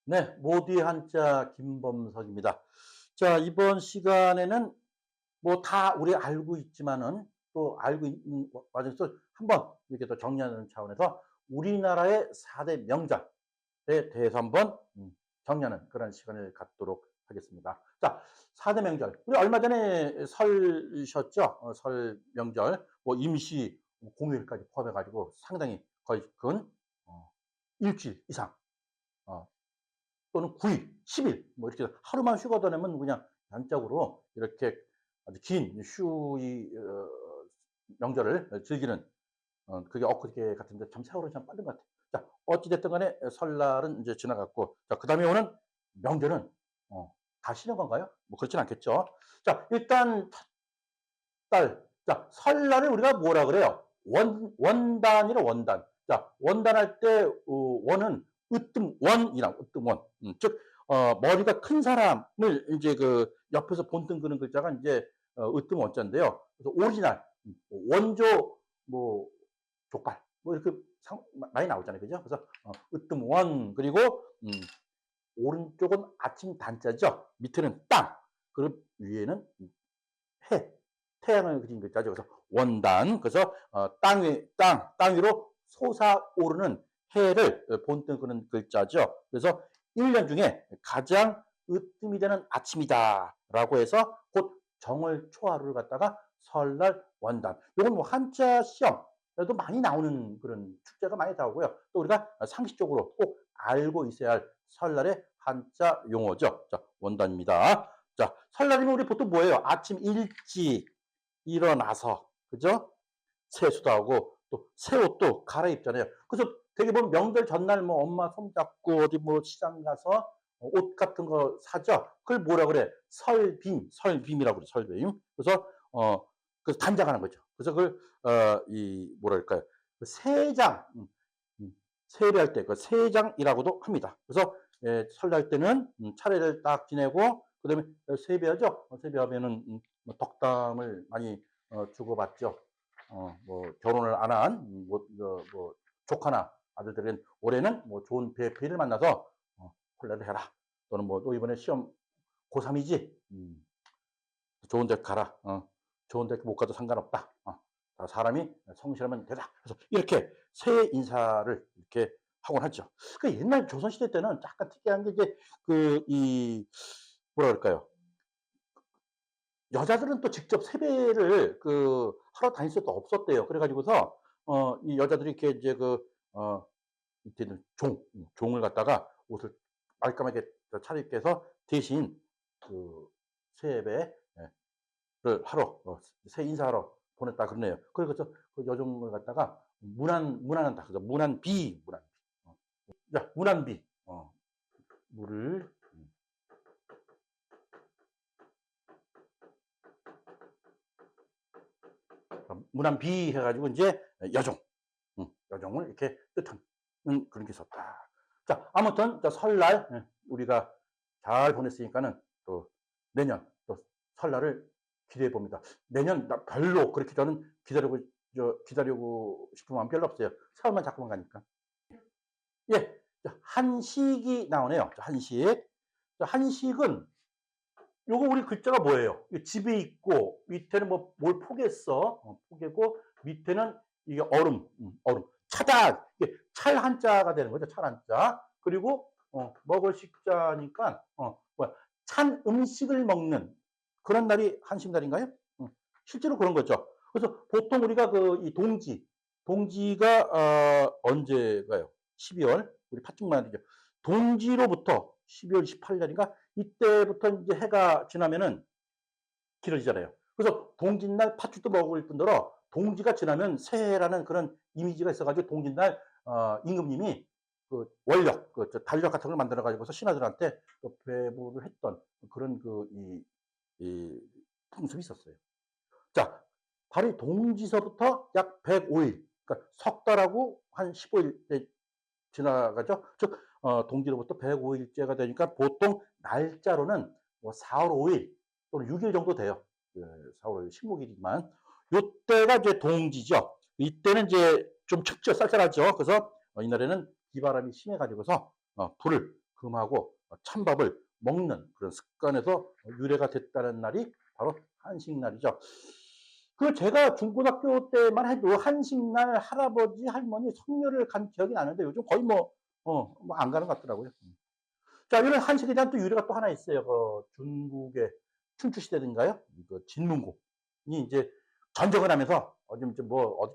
네, 모두의 한자 김범석입니다. 자, 이번 시간에는 뭐 다 우리 알고 있지만은 또 알고 있는 과정에서 한번 이렇게 또 정리하는 차원에서 우리나라의 4대 명작에 대해서 한번 정리하는 그런 시간을 갖도록 하겠습니다. 자, 4대 명절. 우리 얼마 전에 설이셨죠? 설 명절, 뭐 임시 공휴일까지 포함해가지고 상당히 거의 근 일주일 이상 어, 또는 9일, 10일 뭐 이렇게 하루만 쉬고 다니면 그냥 단적으로 이렇게 아주 긴 휴이 명절을 즐기는 그게 엊그제 같은데 참 세월이 참 빠른 것 같아요. 자, 어찌 됐든 간에 설날은 이제 지나갔고 자, 그다음에 오는 명절은 다 쉬는 건가요? 뭐 그렇진 않겠죠. 자, 일단 첫 달. 자, 설날을 우리가 뭐라 그래요? 원단이라 원단. 자, 원단할 때 원은 으뜸원이랑 으뜸원. 즉 머리가 큰 사람을 이제 그 옆에서 본뜬 그는 글자가 이제 으뜸원자인데요. 그래서 오리지널, 원조 뭐 족발 뭐 이렇게 많이 나오잖아요. 그죠? 그래서 으뜸원 그리고 오른쪽은 아침 단자죠. 밑에는 땅. 그리고 위에는 해. 태양을 그린 글자죠. 그래서 원단. 그래서 땅 위로 솟아오르는 해를 본뜬 그는 글자죠. 그래서 1년 중에 가장 으뜸이 되는 아침이다라고 해서 곧 정월 초하루를 갖다가 설날 원단. 이건 뭐 한자 시험에도 많이 나오는 그런 축제가 많이 나오고요. 또 우리가 상식적으로 꼭 알고 있어야 할 설날의 한자 용어죠. 자, 원단입니다. 자, 설날이면 우리 보통 뭐예요? 아침 일찍 일어나서, 그죠? 세수도 하고, 또 새 옷도 갈아입잖아요. 그래서 되게 보면 명절 전날 뭐 엄마 손잡고 어디 뭐 시장 가서 옷 같은 거 사죠? 그걸 뭐라 그래? 설빔이라고 그래, 설빔. 그래서, 그래서 단장하는 거죠. 그래서 그걸, 뭐랄까요? 그 세장, 세배할 때, 그 세장이라고도 합니다. 그래서, 설날 때는 차례를 딱 지내고, 그 다음에 세배하죠? 세배하면은, 뭐 덕담을 많이 주고받죠. 뭐 결혼을 안 한 뭐 조카나 아들들은 올해는 뭐 좋은 배필을 만나서 콜라를 해라. 또는 뭐 또 이번에 시험 고3이지. 좋은 데 가라. 좋은 데 못 가도 상관없다. 사람이 성실하면 되다. 그래서 이렇게 새해 인사를 이렇게 하곤 하죠. 그 옛날 조선시대 때는 약간 특이한 게 이제 이 뭐라 그럴까요? 여자들은 또 직접 세배를 하러 다닐 수도 없었대요. 그래가지고서 이 여자들이 이렇게 이제 이때는 종을 갖다가 옷을 말끔하게 차려입게 해서 대신 그 세배를 하러 새 인사하러 보냈다 그러네요. 그래서 그 여종을 갖다가 문안한다. 그래서 문안비. 자, 문안비. 물을 문안비 해가지고 이제 여종. 여종을 이렇게 뜻하는 그런 게 있었다. 자, 아무튼 설날 우리가 잘 보냈으니까는 또 내년 또 설날을 기대해 봅니다. 내년 별로 그렇게 저는 기다리고 싶은 마음 별로 없어요. 세월만 자꾸만 가니까. 예, 한식이 나오네요. 한식. 한식은 요거 우리 글자가 뭐예요? 집에 있고 밑에는 뭐 뭘 포개서 포개고 밑에는 이게 얼음 차다 이게 찰 한자가 되는 거죠. 찰 한자. 그리고 먹을 식자니까 찬 음식을 먹는 그런 날이 한식날인가요? 실제로 그런 거죠. 그래서 보통 우리가 이 동지가 언제가요? 12월 우리 팥죽말이죠. 동지로부터 12월 28일 날인가 이때부터 이제 해가 지나면은 길어지잖아요. 그래서 동짓날 팥죽도 먹을 뿐더러 동지가 지나면 새해라는 그런 이미지가 있어가지고 동짓날 임금님이 그 원력, 달력 같은 걸 만들어 가지고서 신하들한테 배부를 했던 그런 이 풍습이 있었어요. 자, 발이 동지서부터 약 105일, 그러니까 석 달하고 한 15일 지나가죠. 즉, 동지로부터 105일째가 되니까 보통 날짜로는 뭐 4월 5일 또는 6일 정도 돼요. 4월 5일 식목일이지만. 요때가 이제 동지죠. 이때는 이제 좀 춥죠. 쌀쌀하죠. 그래서 이날에는 비바람이 심해가지고서 불을 금하고 찬밥을 먹는 그런 습관에서 유래가 됐다는 날이 바로 한식날이죠. 그 제가 중고등학교 때만 해도 한식날 할아버지 할머니 성묘를 간 기억이 나는데 요즘 거의 안 가는 것 같더라고요. 자, 이런 한식에 대한 또 유래가 또 하나 있어요. 중국의 춘추시대인가요? 그 진문공이 이제 전쟁을 하면서 어디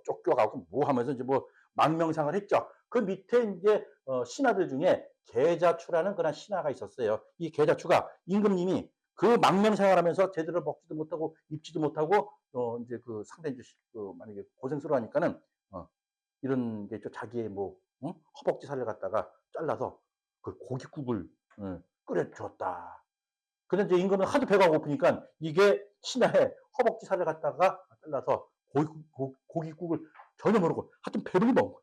쫓겨가고 뭐 하면서 이제 뭐 망명상을 했죠. 그 밑에 이제 신하들 중에 계자추라는 그런 신하가 있었어요. 이 계자추가 임금님이 그 망명생활하면서 제대로 먹지도 못하고 입지도 못하고 이제 그 상당히 만약에 고생스러워하니까는 이런 게 있죠. 자기의 허벅지 살을 갖다가 잘라서 그 고깃국을 끓여 주었다. 근데 이제 임금은 하도 배가 고프니까 이게 신하의 허벅지 살을 갖다가 잘라서 고깃국을 전혀 모르고 하여튼 배불리 먹은 거예요.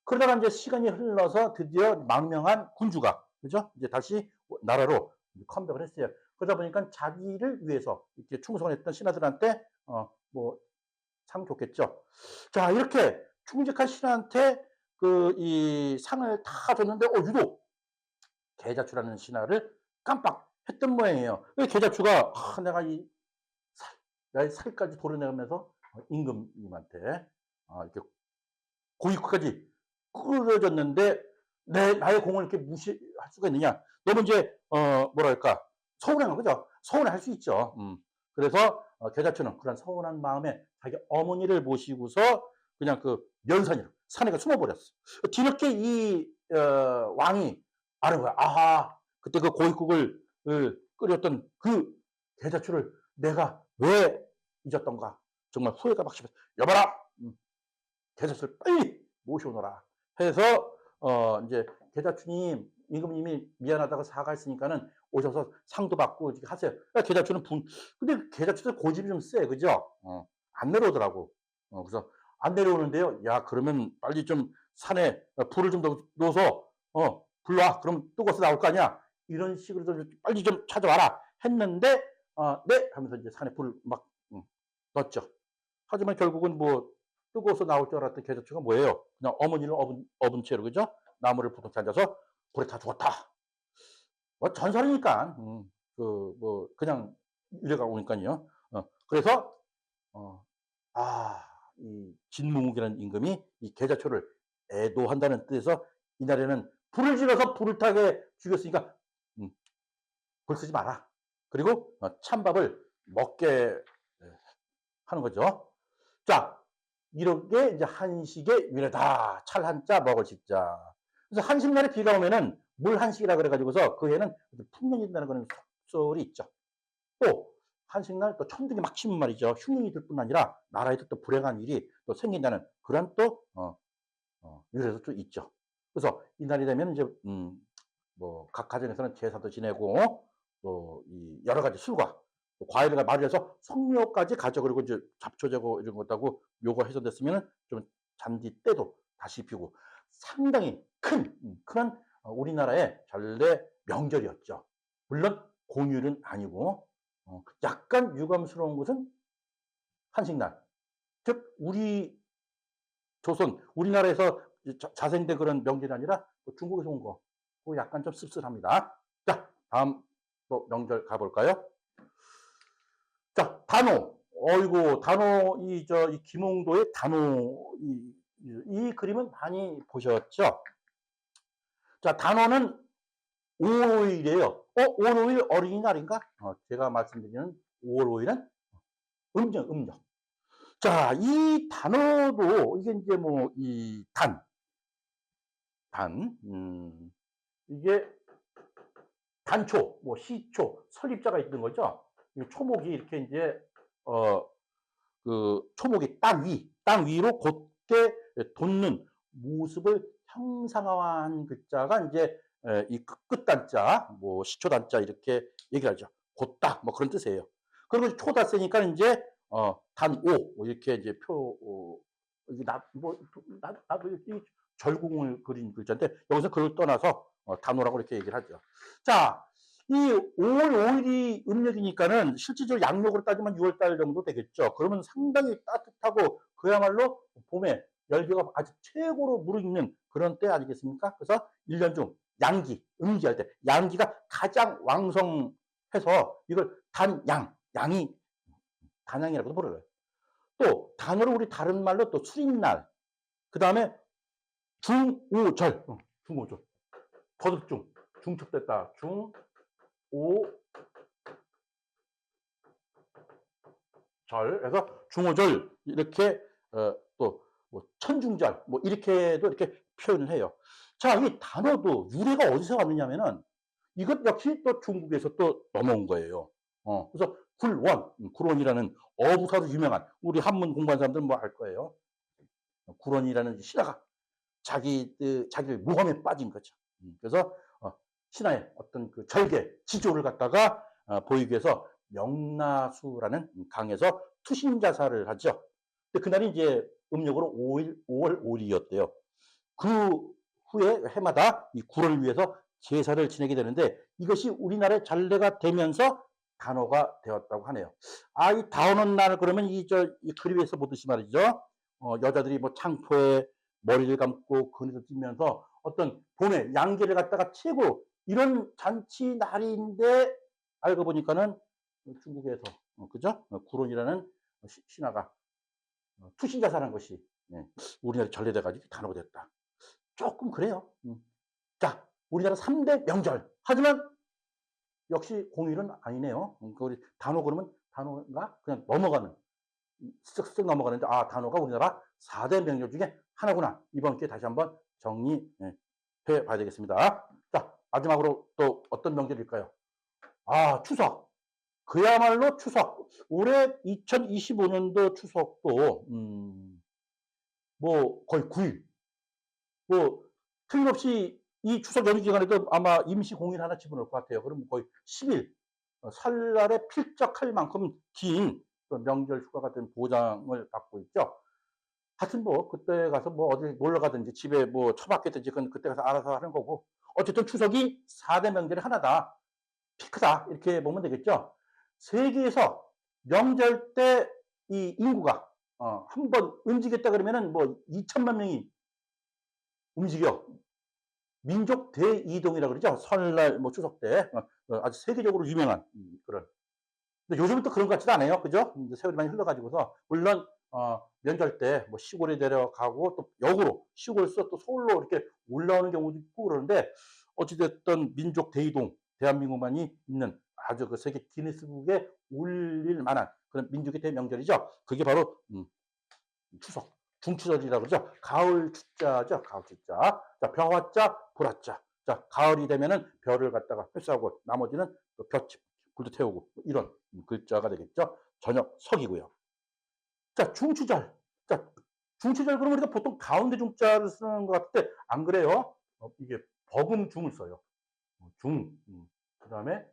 그러다가 이제 시간이 흘러서 드디어 망명한 군주가, 그죠? 이제 다시 나라로 컴백을 했어요. 그러다 보니까 자기를 위해서 이렇게 충성했던 신하들한테 상 줬겠죠. 자, 이렇게 충직한 신하한테 이 상을 다 줬는데 유독 계자추라는 신하를 깜빡 했던 모양이에요. 계자추가 내가 나의 살까지 도려내면서 임금님한테 이렇게 고위까지 끌어줬는데 나의 공을 이렇게 무시할 수가 있느냐? 너무 이제 뭐랄까 서운한 거죠. 서운할 수 있죠. 그래서 계자추는 그런 서운한 마음에 자기 어머니를 모시고서 그냥 그 면산이로 산에 숨어버렸어. 뒤늦게 이 왕이 아는 거야. 아하, 그때 그 고깃국을 끓였던 그 계자추를 내가 왜 잊었던가. 정말 후회가 막 심했어. 여봐라, 계자추를 빨리 모셔오너라 해서 이제 계자추님, 임금님이 미안하다고 사과했으니까는 오셔서 상도 받고 이렇게 하세요. 계자추는 근데 계자추도 고집이 좀 세, 그죠? 안 내려오더라고. 그래서 안 내려오는데요. 야, 그러면 빨리 좀 산에 불을 좀 넣어서 불러와. 그럼 뜨거워서 나올 거 아니야. 이런 식으로 좀 빨리 좀 찾아와라 했는데 네 하면서 이제 산에 불을 막 넣었죠. 하지만 결국은 뜨거워서 나올 줄 알았던 계자추가 뭐예요? 그냥 어머니를 업은 채로, 그죠? 나무를 부둥켜 앉아서 불에 다 죽었다. 전설이니까 그냥 유래가 오니까요. 그래서 이 진무묵이라는 임금이 이 계자초를 애도한다는 뜻에서 이날에는 불을 질러서 불을 타게 죽였으니까 불 쓰지 마라. 그리고 찬밥을 먹게 하는 거죠. 자, 이렇게 이제 한식의 유래다. 찰 한자 먹을 식자. 그래서 한식날에 비가 오면은 물 한식이라 그래가지고서 그 해는 풍년이 된다는 그런 속설이 있죠. 또 한식날 또 천둥이 막 치면 말이죠. 흉년이 들 뿐 아니라 나라에도 또 불행한 일이 또 생긴다는 그런 또 유래도 또 있죠. 그래서 이날이 되면 이제 각 가정에서는 제사도 지내고 또 이 여러 가지 술과 또 과일을 마련해서 성묘까지 가죠. 그리고 이제 잡초제고 이런 것하고 묘가 훼손됐으면 좀 잔디 때도 다시 피우고 상당히 큰 그런 우리나라의 전래 명절이었죠. 물론 공휴일은 아니고 약간 유감스러운 것은 한식날. 즉 우리나라에서 자생된 그런 명절이 아니라 중국에서 온 거. 그거 약간 좀 씁쓸합니다. 자, 다음 또 명절 가볼까요? 자, 단오. 어이구, 단오, 이 김홍도의 단오, 이 그림은 많이 보셨죠? 자, 단오는 5월 5일이에요. 5월 5일 어린이날인가? 제가 말씀드리는 5월 5일은 음력. 자, 이 단어도, 이게 이제 이게 단초, 시초, 설립자가 있는 거죠. 초목이 이렇게 이제, 초목이 땅 위로 곧게 돋는 모습을 형상화한 글자가 이제 이 끝단자, 시초단자 이렇게 얘기를 하죠. 곧다, 그런 뜻이에요. 그리고 초다 쓰니까 이제 단오 이렇게 이제 나도 이 절궁을 그린 글자인데 여기서 그걸 떠나서 단오라고 이렇게 얘기를 하죠. 자, 이 5월 5일이 음력이니까는 실질적으로 양력으로 따지면 6월달 정도 되겠죠. 그러면 상당히 따뜻하고 그야말로 봄에 열기가 아주 최고로 무르익는 그런 때 아니겠습니까? 그래서 1년 중 양기, 음기할 때 양기가 가장 왕성해서 이걸 양이 단양이라고도 부르요. 또 단어를 우리 다른 말로 또 수린날, 그 다음에 중오절, 중오절, 거듭중, 중첩됐다, 중오절, 그래서 중오절 이렇게 또뭐 천중절 뭐 이렇게도 이렇게 표현을 해요. 자, 이 단어도 유래가 어디서 왔느냐면은 이것 역시 또 중국에서 또 넘어온 거예요. 그래서 굴원이라는 어부사로 유명한 우리 한문 공부한 사람들은 뭐 알 거예요. 굴원이라는 신하가 자기를 모험에 빠진 거죠. 그래서 신하의 어떤 그 절개, 지조를 갖다가 보이기 위해서 명나수라는 강에서 투신자사를 하죠. 근데 그날이 이제 음력으로 5월 5일이었대요. 그 후에 해마다 이 굴을 위해서 제사를 지내게 되는데 이것이 우리나라의 전례가 되면서 단어가 되었다고 하네요. 이 다오는 날 그러면 이 그림에서 보듯이 말이죠. 여자들이 뭐 창포에 머리를 감고 그늘을 뛰면서 어떤 봄에 양기를 갖다가 채고 이런 잔치 날인데 알고 보니까는 중국에서 그죠? 구론이라는 신하가 투신자사라는 것이 우리나라 전래돼 가지고 단어가 됐다. 조금 그래요. 자, 우리나라 3대 명절. 하지만 역시 공휴일은 아니네요. 우리 단어 그러면 단어가 그냥 넘어가는, 쓱쓱 넘어가는데 단어가 우리나라 4대 명절 중에 하나구나. 이번 기회에 다시 한번 정리해 봐야 되겠습니다. 자, 마지막으로 또 어떤 명절일까요? 추석. 그야말로 추석. 올해 2025년도 추석도 뭐 거의 9일. 뭐 틀림없이 이 추석 연휴 기간에도 아마 임시 공휴일 하나 집어넣을 것 같아요. 그럼 거의 10일. 설날에 필적할 만큼 긴 명절 휴가 같은 보장을 받고 있죠. 하여튼 뭐 그때 가서 뭐 어디 놀러 가든지 집에 뭐 처박겠든지 그건 그때 가서 알아서 하는 거고, 어쨌든 추석이 4대 명절의 하나다. 피크다. 이렇게 보면 되겠죠. 세계에서 명절 때 이 인구가 한번 움직였다 그러면은 뭐 2천만 명이 움직여. 민족 대이동이라고 그러죠. 설날 뭐 추석 때 아주 세계적으로 유명한 그런. 근데 요즘은 또 그런 것 같지도 않아요. 그죠? 세월이 많이 흘러가지고서 물론 명절 때 뭐 시골에 내려가고 또 역으로 시골에서 또 서울로 이렇게 올라오는 경우도 있고 그러는데, 어찌됐든 민족 대이동, 대한민국만이 있는 아주 그 세계 기네스북에 올릴 만한 그런 민족의 대명절이죠. 그게 바로 추석, 중추절이라고 그러죠. 가을 추자죠. 가을 추자. 자, 벼화자, 불화자. 자, 가을이 되면은 벼를 갖다가 회수하고 나머지는 또 볕, 불도 태우고 이런 글자가 되겠죠. 저녁 석이고요. 자, 중추절. 자, 중추절 그러면 우리가 보통 가운데 중자를 쓰는 것 같은데 안 그래요. 이게 버금중을 써요. 중. 그 다음에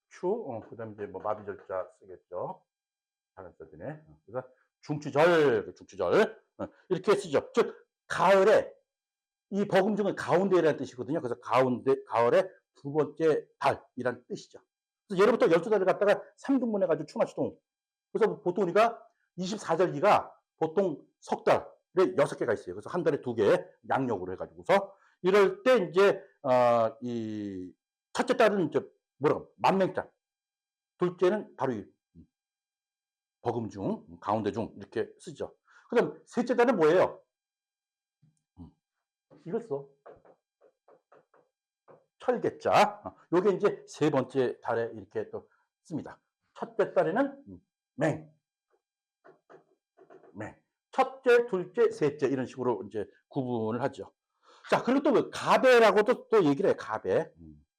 추. 그 다음에 이제 뭐 마비절자 쓰겠죠. 다른 써지네. 그래서 중추절, 이렇게 쓰죠. 즉 가을에 이 버금중은 가운데라는 뜻이거든요. 그래서 가운데, 가을의 두 번째 달이라는 뜻이죠. 그래서 예로부터 12달을 갖다가 3등분 해가지고 추마추동. 그래서 보통 우리가 24절기가 보통 석 달에 6개가 있어요. 그래서 한 달에 2개 양력으로 해가지고서 이럴 때 이제 이 첫째 달은 이제 뭐라고 만명달, 둘째는 바로 이 버금중, 가운데중 이렇게 쓰죠. 그다음 셋째 달은 뭐예요? 이걸 써. 철개자. 요게 이제 세 번째 달에 이렇게 또 씁니다. 첫째 달에는 맹. 첫째, 둘째, 셋째 이런 식으로 이제 구분을 하죠. 자, 그리고 또 가배라고도 또 얘기를 해요. 가배.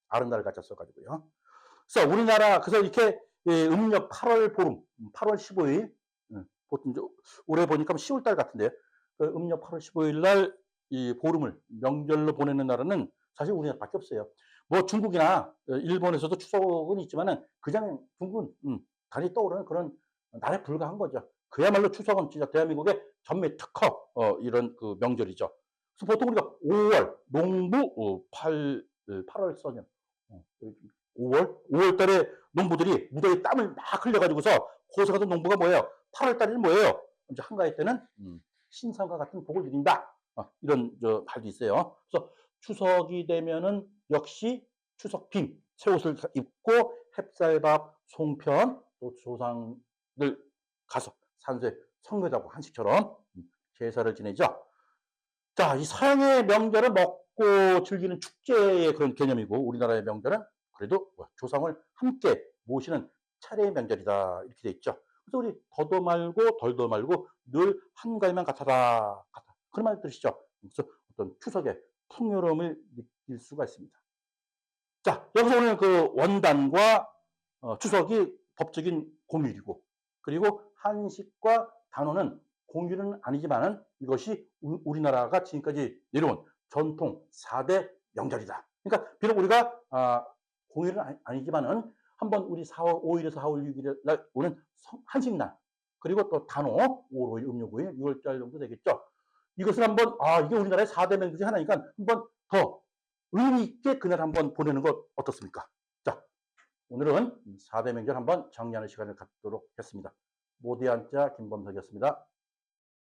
아름다를 갖다 써가지고요. 그래서 우리나라, 그래서 이렇게 음력 8월 보름, 8월 15일, 보통 이제 올해 보니까 10월 달 같은데요. 그 음력 8월 15일 날 이 보름을 명절로 보내는 나라는 사실 우리나라밖에 없어요. 뭐 중국이나 일본에서도 추석은 있지만은 그냥 중국은 달이 떠오르는 그런 나라에 불과한 거죠. 그야말로 추석은 진짜 대한민국의 전매 특허 이런 그 명절이죠. 그래서 보통 우리가 5월 농부 8월 서년 5월 달에 농부들이 무더위 땀을 막 흘려가지고서 고생하던 농부가 뭐예요? 8월 달에는 뭐예요? 이제 한가위 때는 신선과 같은 복을 드린다. 이런 말도 있어요. 그래서 추석이 되면은 역시 추석빔, 새 옷을 입고 햅쌀밥, 송편, 또 조상들 가서 산소에 성묘하고 한식처럼 제사를 지내죠. 자, 이 서양의 명절은 먹고 즐기는 축제의 그런 개념이고 우리나라의 명절은 그래도 조상을 함께 모시는 차례의 명절이다 이렇게 돼 있죠. 그래서 우리 더도 말고 덜도 말고 늘 한가위만 같아라 그런 말 들으시죠. 그래서 어떤 추석의 풍요로움을 느낄 수가 있습니다. 자, 여기서 오늘 그 원단과 추석이 법적인 공휴일이고 그리고 한식과 단오는 공휴일은 아니지만은 이것이 우리나라가 지금까지 내려온 전통 4대 명절이다. 그러니까 비록 우리가 공휴일은 아니지만은 한번 우리 4월 5일에서 4월 6일 날 오는 한식날 그리고 또 단오 5월 5일 음력 5일 6월달 정도 되겠죠. 이것을 한번 이게 우리나라의 4대 명절 중에 하나니까 한번 더 의미 있게 그날 한번 보내는 것 어떻습니까? 자, 오늘은 4대 명절 한번 정리하는 시간을 갖도록 했습니다. 모디안자 김범석이었습니다.